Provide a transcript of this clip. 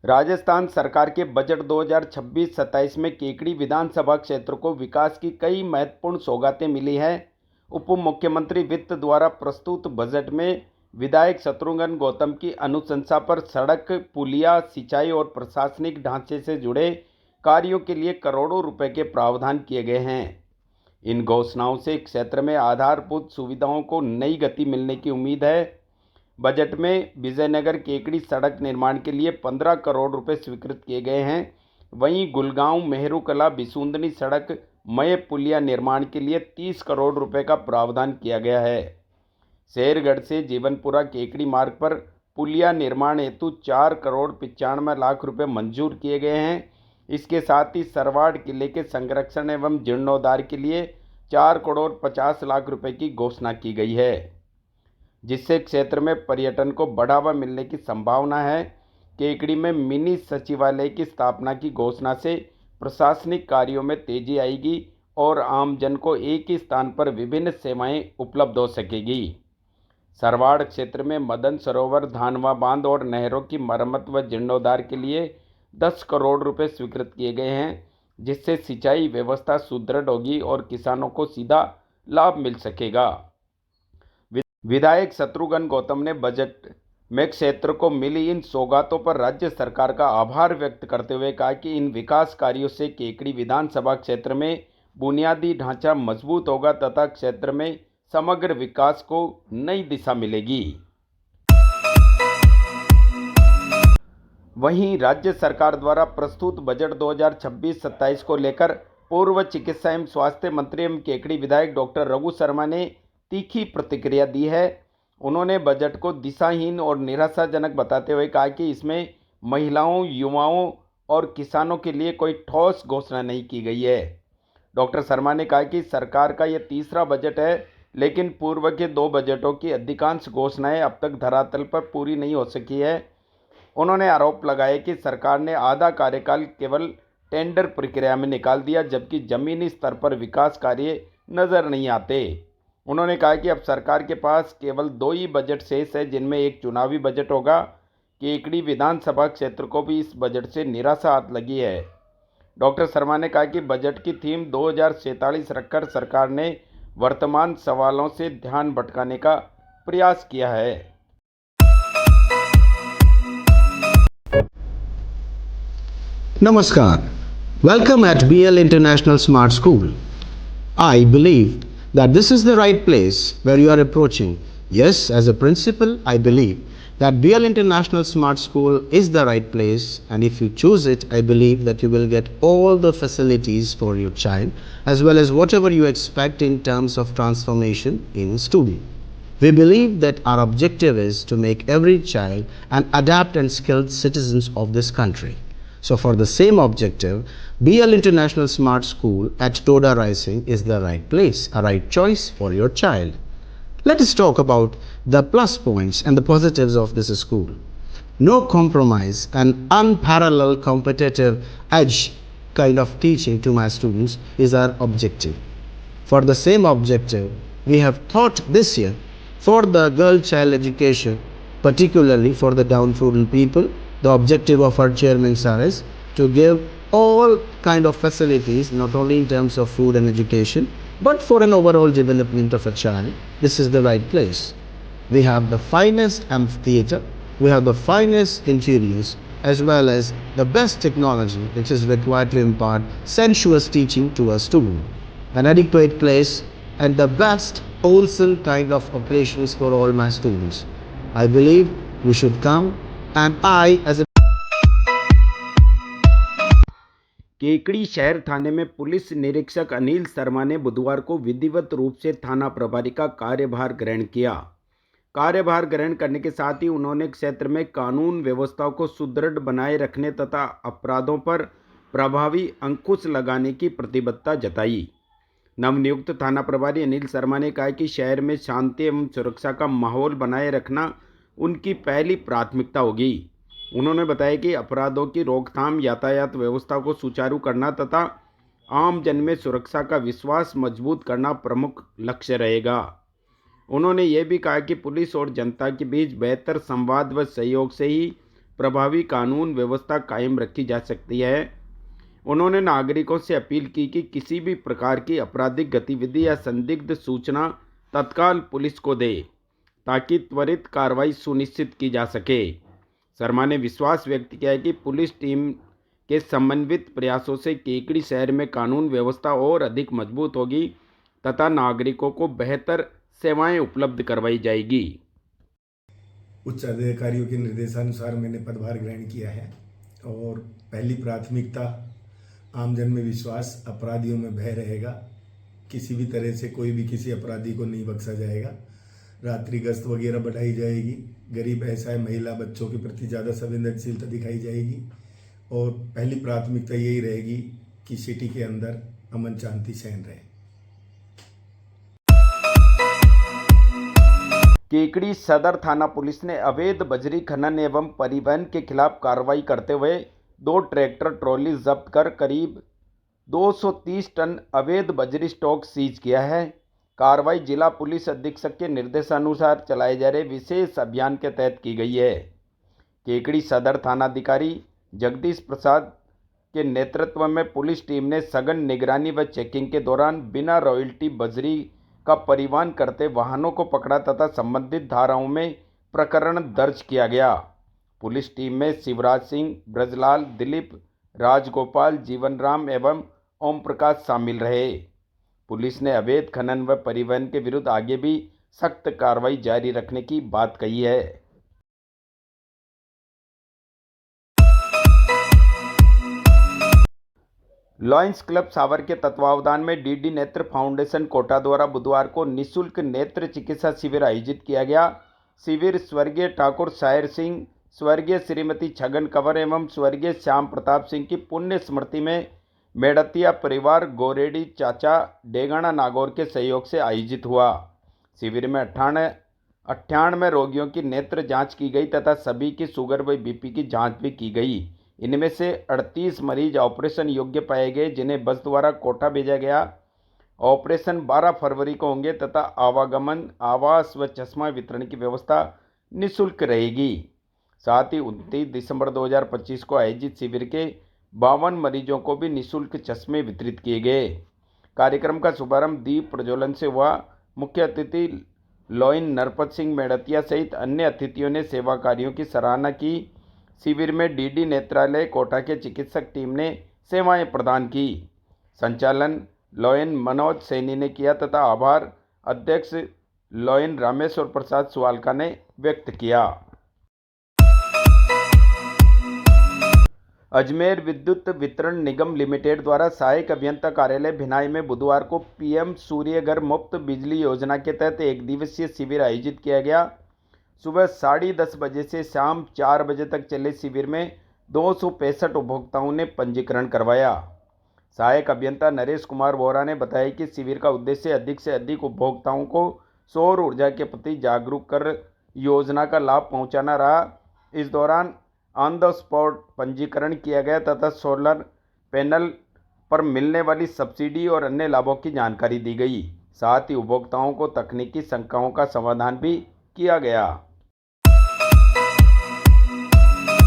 राजस्थान सरकार के बजट 2026-27 में केकड़ी विधानसभा क्षेत्र को विकास की कई महत्वपूर्ण सौगातें मिली हैं। उप मुख्यमंत्री वित्त द्वारा प्रस्तुत बजट में विधायक शत्रुघ्न गौतम की अनुशंसा पर सड़क, पुलिया, सिंचाई और प्रशासनिक ढांचे से जुड़े कार्यों के लिए करोड़ों रुपए के प्रावधान किए गए हैं। इन घोषणाओं से क्षेत्र में आधारभूत सुविधाओं को नई गति मिलने की उम्मीद है। बजट में विजयनगर केकड़ी सड़क निर्माण के लिए 15 करोड़ रुपए स्वीकृत किए गए हैं। वहीं गुलगांव मेहरू कला बिसूंदनी सड़क मय पुलिया निर्माण के लिए 30 करोड़ रुपए का प्रावधान किया गया है। शेरगढ़ से जीवनपुरा केकड़ी मार्ग पर पुलिया निर्माण हेतु 4 करोड़ 95 लाख रुपए मंजूर किए गए हैं। इसके साथ ही सरवाड़ किले के संरक्षण एवं जीर्णोद्धार के लिए 4 करोड़ 50 लाख रुपए की घोषणा की गई है, जिससे क्षेत्र में पर्यटन को बढ़ावा मिलने की संभावना है। केकड़ी में मिनी सचिवालय की स्थापना की घोषणा से प्रशासनिक कार्यों में तेजी आएगी और आमजन को एक ही स्थान पर विभिन्न सेवाएं उपलब्ध हो सकेगी। सरवाड़ क्षेत्र में मदन सरोवर, धानवा बांध और नहरों की मरम्मत व जीर्णोद्धार के लिए 10 करोड़ रुपए स्वीकृत किए गए हैं, जिससे सिंचाई व्यवस्था सुदृढ़ होगी और किसानों को सीधा लाभ मिल सकेगा। विधायक शत्रुघ्न गौतम ने बजट में क्षेत्र को मिली इन सौगातों पर राज्य सरकार का आभार व्यक्त करते हुए कहा कि इन विकास कार्यों से केकड़ी विधानसभा क्षेत्र में बुनियादी ढांचा मजबूत होगा तथा क्षेत्र में समग्र विकास को नई दिशा मिलेगी। वहीं राज्य सरकार द्वारा प्रस्तुत बजट 2026-27 को लेकर पूर्व चिकित्सा एवं स्वास्थ्य मंत्री एवं केकड़ी विधायक डॉक्टर रघु शर्मा ने तीखी प्रतिक्रिया दी है। उन्होंने बजट को दिशाहीन और निराशाजनक बताते हुए कहा कि इसमें महिलाओं, युवाओं और किसानों के लिए कोई ठोस घोषणा नहीं की गई है। डॉक्टर शर्मा ने कहा कि सरकार का यह तीसरा बजट है, लेकिन पूर्व के 2 बजटों की अधिकांश घोषणाएं अब तक धरातल पर पूरी नहीं हो सकी है। उन्होंने आरोप लगाया कि सरकार ने आधा कार्यकाल केवल टेंडर प्रक्रिया में निकाल दिया, जबकि जमीनी स्तर पर विकास कार्य नजर नहीं आते। उन्होंने कहा कि अब सरकार के पास केवल 2 ही बजट शेष है, जिनमें एक चुनावी बजट होगा। केकड़ी विधानसभा क्षेत्र को भी इस बजट से निराशा हाथ लगी है। डॉक्टर शर्मा ने कहा कि बजट की थीम 2047 रखकर सरकार ने वर्तमान सवालों से ध्यान भटकाने का प्रयास किया है। Namaskar. Welcome at BL International Smart School. I believe that this is the right place where you are approaching. Yes, as a principal, I believe that BL International Smart School is the right place, and if you choose it, I believe that you will get all the facilities for your child as well as whatever you expect in terms of transformation in student. We believe that our objective is to make every child an adept and skilled citizens of this country. So for the same objective, BL International Smart School at Toda Rising is the right place, a right choice for your child. Let us talk about the plus points and the positives of this school. No compromise and unparalleled competitive edge kind of teaching to my students is our objective. For the same objective, we have thought this year for the girl child education, particularly for the downtrodden people. The objective of our chairman sir is to give all kind of facilities, not only in terms of food and education, but for an overall development of a child. This is the right place. We have the finest amphitheater, we have the finest interiors, as well as the best technology which is required to impart sensuous teaching to a student. An adequate place and the best wholesome kind of operations for all my students. I believe you should come. And I as a Kekri शहर थाने में police निरीक्षक अनिल शर्मा ने बुधवार को विधिवत रूप से थाना प्रभारी का कार्यभार ग्रहण किया। कार्यभार ग्रहण करने के साथ ही उन्होंने क्षेत्र में कानून व्यवस्था को सुदृढ़ बनाए रखने तथा अपराधों पर प्रभावी अंकुश लगाने की प्रतिबद्धता जताई। नवनियुक्त थाना प्रभारी अनिल शर्मा ने कहा कि शहर में शांति एवं सुरक्षा का माहौल बनाए रखना उनकी पहली प्राथमिकता होगी। उन्होंने बताया कि अपराधों की रोकथाम, यातायात व्यवस्था को सुचारू करना तथा आम जन में सुरक्षा का विश्वास मजबूत करना प्रमुख लक्ष्य रहेगा। उन्होंने ये भी कहा कि पुलिस और जनता के बीच बेहतर संवाद व सहयोग से ही प्रभावी कानून व्यवस्था कायम रखी जा सकती है। उन्होंने नागरिकों से अपील की कि किसी भी प्रकार की आपराधिक गतिविधि या संदिग्ध सूचना तत्काल पुलिस को दे ताकि त्वरित कार्रवाई सुनिश्चित की जा सके। शर्मा ने विश्वास व्यक्त किया है कि पुलिस टीम के समन्वित प्रयासों से केकड़ी शहर में कानून व्यवस्था और अधिक मजबूत होगी तथा नागरिकों को बेहतर सेवाएं उपलब्ध करवाई जाएगी। उच्च अधिकारियों के निर्देशानुसार मैंने पदभार ग्रहण किया है और पहली प्राथमिकता आमजन में विश्वास, अपराधियों में भय रहेगा। किसी भी तरह से कोई भी किसी अपराधी को नहीं बख्शा जाएगा। रात्रि गश्त वगैरह बढ़ाई जाएगी। गरीब, असहाय, महिला, बच्चों के प्रति ज़्यादा संवेदनशीलता दिखाई जाएगी और पहली प्राथमिकता यही रहेगी कि सिटी के अंदर अमन शांति सहन रहे। केकड़ी सदर थाना पुलिस ने अवैध बजरी खनन एवं परिवहन के खिलाफ कार्रवाई करते हुए 2 ट्रैक्टर ट्रॉली जब्त कर करीब 230 टन अवैध बजरी स्टॉक सीज किया है। कार्रवाई जिला पुलिस अधीक्षक के निर्देशानुसार चलाए जा रहे विशेष अभियान के तहत की गई है। केकड़ी सदर थानाधिकारी जगदीश प्रसाद के नेतृत्व में पुलिस टीम ने सघन निगरानी व चेकिंग के दौरान बिना रॉयल्टी बजरी का परिवहन करते वाहनों को पकड़ा तथा संबंधित धाराओं में प्रकरण दर्ज किया गया। पुलिस टीम में शिवराज सिंह, ब्रजलाल, दिलीप, राजगोपाल, जीवनराम एवं ओम प्रकाश शामिल रहे। पुलिस ने अवैध खनन व परिवहन के विरुद्ध आगे भी सख्त कार्रवाई जारी रखने की बात कही है। लॉयंस क्लब सावर के तत्वावधान में डीडी नेत्र फाउंडेशन कोटा द्वारा बुधवार को निःशुल्क नेत्र चिकित्सा शिविर आयोजित किया गया। शिविर स्वर्गीय ठाकुर शायर सिंह, स्वर्गीय श्रीमती छगन कंवर एवं स्वर्गीय श्याम प्रताप सिंह की पुण्य स्मृति में मेड़तिया परिवार गोरेडी चाचा डेगाना नागौर के सहयोग से आयोजित हुआ। शिविर में 98 रोगियों की नेत्र जांच की गई तथा सभी की शुगर व बीपी की जांच भी की गई। इनमें से 38 मरीज ऑपरेशन योग्य पाए गए, जिन्हें बस द्वारा कोटा भेजा गया। ऑपरेशन 12 फरवरी को होंगे तथा आवागमन, आवास व चश्मा वितरण की व्यवस्था निःशुल्क रहेगी। साथ ही 29 दिसंबर 2025 को आयोजित शिविर के 52 मरीजों को भी निःशुल्क चश्मे वितरित किए गए। कार्यक्रम का शुभारंभ दीप प्रज्वलन से हुआ। मुख्य अतिथि लॉइन नरपत सिंह मेड़तिया सहित अन्य अतिथियों ने सेवा कार्यों की सराहना की। शिविर में डीडी नेत्रालय कोटा के चिकित्सक टीम ने सेवाएं प्रदान की। संचालन लॉयन मनोज सैनी ने किया तथा आभार अध्यक्ष लॉयन रामेश्वर प्रसाद सुवालका ने व्यक्त किया। अजमेर विद्युत वितरण निगम लिमिटेड द्वारा सहायक अभियंता कार्यालय भिनाई में बुधवार को पीएम सूर्यघर मुफ्त बिजली योजना के तहत 1 दिवसीय शिविर आयोजित किया गया। सुबह 10:30 बजे से शाम 4 बजे तक चले शिविर में 265 उपभोक्ताओं ने पंजीकरण करवाया। सहायक अभियंता नरेश कुमार वोरा ने बताया कि शिविर का उद्देश्य अधिक से अधिक उपभोक्ताओं को सौर ऊर्जा के प्रति जागरूक कर योजना का लाभ पहुंचाना रहा। इस दौरान ऑन द स्पॉट पंजीकरण किया गया तथा सोलर पैनल पर मिलने वाली सब्सिडी और अन्य लाभों की जानकारी दी गई। साथ ही उपभोक्ताओं को तकनीकी शंकाओं का समाधान भी किया गया।